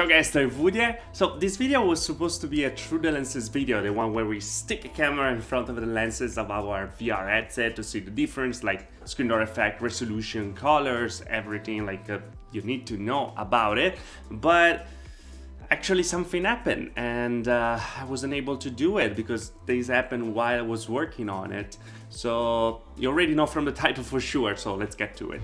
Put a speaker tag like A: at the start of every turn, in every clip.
A: Ciao guys, Vudia. So this video was supposed to be a through the lenses video, the one where we stick a camera in front of the lenses of our VR headset to see the difference, like screen door effect, resolution, colors, everything like you need to know about it. But actually something happened and I wasn't able to do it because things happened while I was working on it. So you already know from the title for sure, so let's get to it.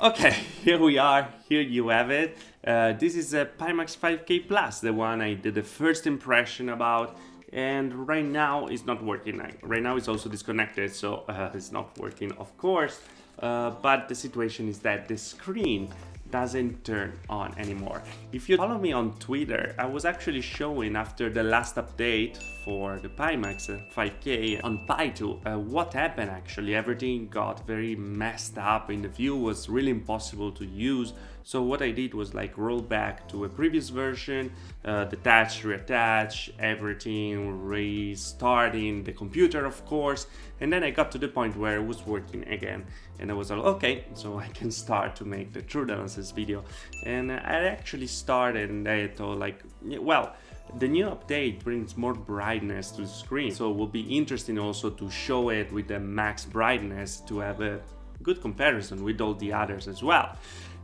A: Okay, here we are, here you have it. This is a Pimax 5K Plus, the one I did the first impression about, and right now it's not working. Right now it's also disconnected, so it's not working, of course, but the situation is that the screen doesn't turn on anymore. If you follow me on Twitter, I was actually showing after the last update for the Pimax 5K on Pi2 what happened actually. Everything got very messed up and the view was really impossible to use. So what I did was like roll back to a previous version, detach, reattach, everything, restarting the computer of course, and then I got to the point where it was working again. And I was like, okay, so I can start to make the true analysis video. And I actually started and I thought like, well, the new update brings more brightness to the screen. So it will be interesting also to show it with the max brightness to have a good comparison with all the others as well.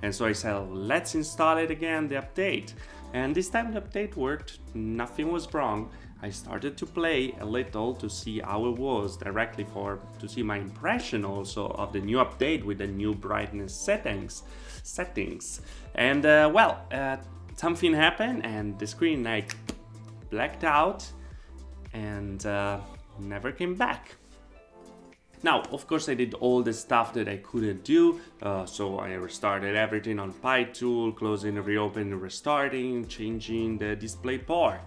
A: And so I said, let's install it again, the update. And this time the update worked, nothing was wrong. I started to play a little to see how it was directly to see my impression also of the new update with the new brightness settings. And something happened and the screen like blacked out and never came back. Now, of course, I did all the stuff that I couldn't do, so I restarted everything on Pi2, closing, reopening, restarting, changing the display port,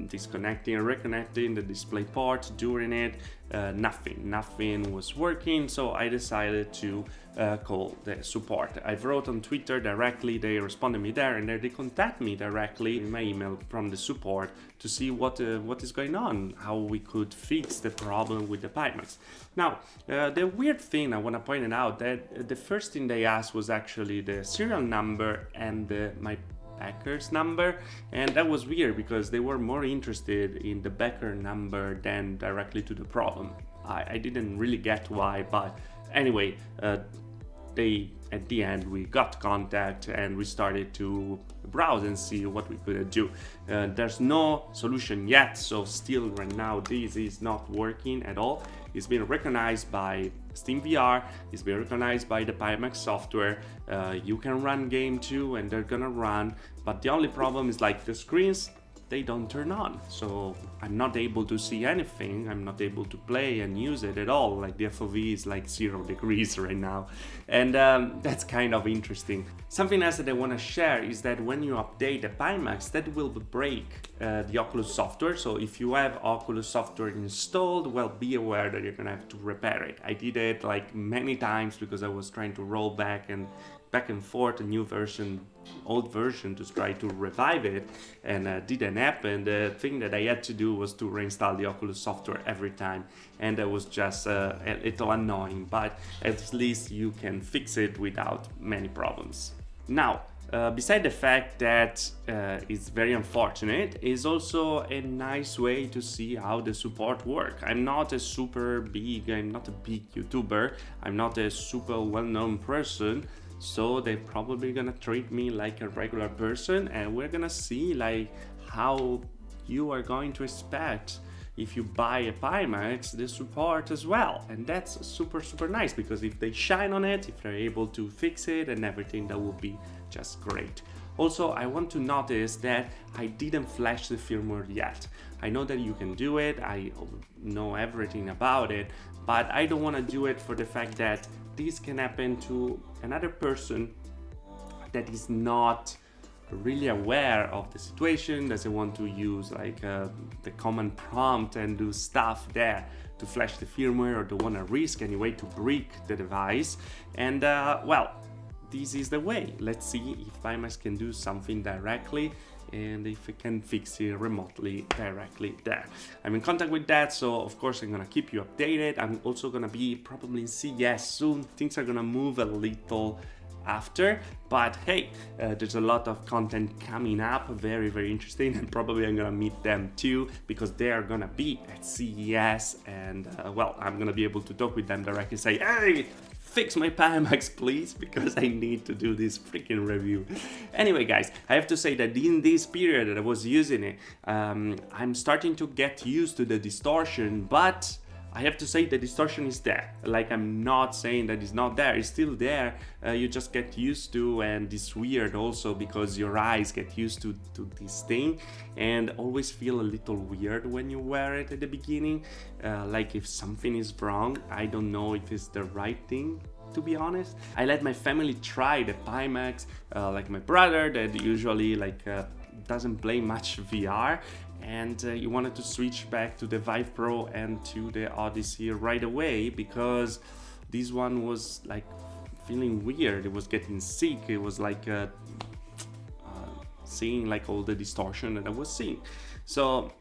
A: disconnecting and reconnecting the display port during it. Nothing was working, so I decided to call the support. I wrote on Twitter directly, they responded me there, and they contact me directly in my email from the support to see what is going on, how we could fix the problem with the Pimax. Now, the weird thing I want to point out that the first thing they asked was actually the serial number and my Becker's number, and that was weird because they were more interested in the Becker number than directly to the problem. I didn't really get why, but anyway, at the end we got contact and we started to browse and see what we could do. There's no solution yet, so still right now this is not working at all. It's been recognized by SteamVR, it's been recognized by the Pimax software. You can run game too and they're gonna run, but the only problem is like the screens, they don't turn on. So I'm not able to see anything, I'm not able to play and use it at all. Like the FOV is like 0 degrees right now. And that's kind of interesting. Something else that I want to share is that when you update the Pimax, that will break the Oculus software. So if you have Oculus software installed, well, be aware that you're gonna have to repair it. I did it like many times because I was trying to roll back and forth a new version, old version to try to revive it, and didn't happen. The thing that I had to do was to reinstall the Oculus software every time, and that was just a little annoying, but at least you can fix it without many problems. Now, beside the fact that it's very unfortunate, is also a nice way to see how the support works. I'm not a big YouTuber, I'm not a super well-known person, so they're probably gonna treat me like a regular person, and we're gonna see like how you are going to expect if you buy a Pimax the support as well. And that's super nice because if they shine on it, if they're able to fix it and everything, that will be just great. Also, I want to notice that I didn't flash the firmware yet. I know that you can do it, I know everything about it, but I don't want to do it for the fact that this can happen to another person that is not really aware of the situation, doesn't want to use like the command prompt and do stuff there to flash the firmware, or don't want to risk anyway to break the device. And well, this is the way. Let's see if Pimax can do something directly and if it can fix it remotely directly there. I'm in contact with that, so of course I'm gonna keep you updated. I'm also gonna be probably in CES soon. Things are gonna move a little after. But hey, there's a lot of content coming up, very interesting, and probably I'm gonna meet them too, because they are gonna be at CES, and well, I'm gonna be able to talk with them directly, say, hey, fix my Pimax please, because I need to do this freaking review. Anyway guys, I have to say that in this period that I was using it, I'm starting to get used to the distortion, but I have to say the distortion is there. Like, I'm not saying that it's not there, it's still there. You just get used to, and it's weird also because your eyes get used to this thing, and always feel a little weird when you wear it at the beginning. Like if something is wrong, I don't know if it's the right thing, to be honest. I let my family try the Pimax, like my brother that usually doesn't play much VR, and he wanted to switch back to the Vive Pro and to the Odyssey right away, because this one was like feeling weird. It was getting sick. It was like seeing like all the distortion that I was seeing. So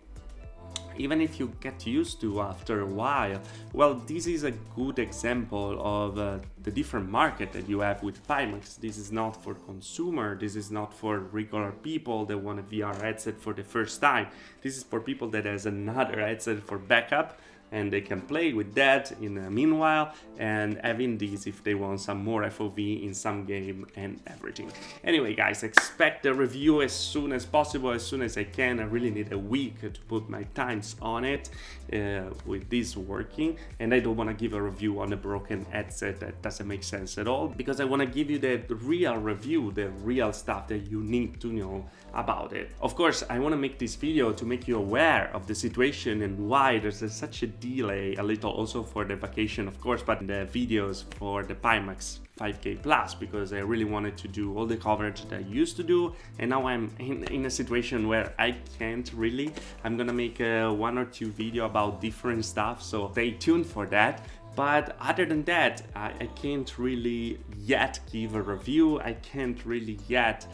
A: even if you get used to after a while, well, this is a good example of the different market that you have with Pimax. This is not for consumer, this is not for regular people that want a VR headset for the first time. This is for people that has another headset for backup, and they can play with that in the meanwhile, and having this if they want some more FOV in some game and everything. Anyway guys, expect the review as soon as possible, as soon as I can. I really need a week to put my times on it with this working, and I don't want to give a review on a broken headset. That doesn't make sense at all, because I want to give you the real review, the real stuff that you need to know about it. Of course, I want to make this video to make you aware of the situation and why there's such a delay, a little also for the vacation, of course, but the videos for the Pimax 5K Plus, because I really wanted to do all the coverage that I used to do, and now I'm in a situation where I can't really. I'm gonna make one or two video about different stuff, so stay tuned for that. But other than that, I can't really yet give a review. I can't really yet,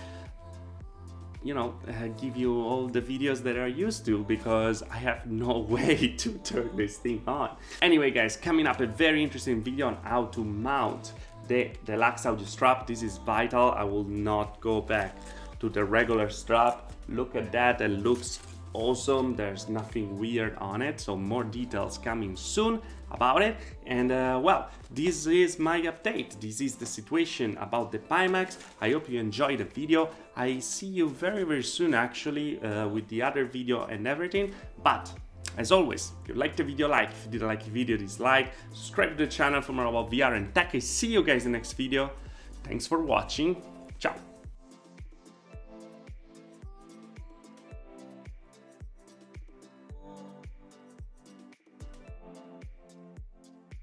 A: you know, give you all the videos that are used to, because I have no way to turn this thing on. Anyway guys, coming up a very interesting video on how to mount the deluxe audio strap. This is vital. I will not go back to the regular strap. Look at that, it looks awesome. There's nothing weird on it, so more details coming soon about it. And well, this is my update. This is the situation about the Pimax. I hope you enjoyed the video. I see you very soon actually with the other video and everything. But as always, if you liked the video, like. If you didn't like the video, dislike. Subscribe to the channel for more about VR and tech. I see you guys in the next video. Thanks for watching. Ciao.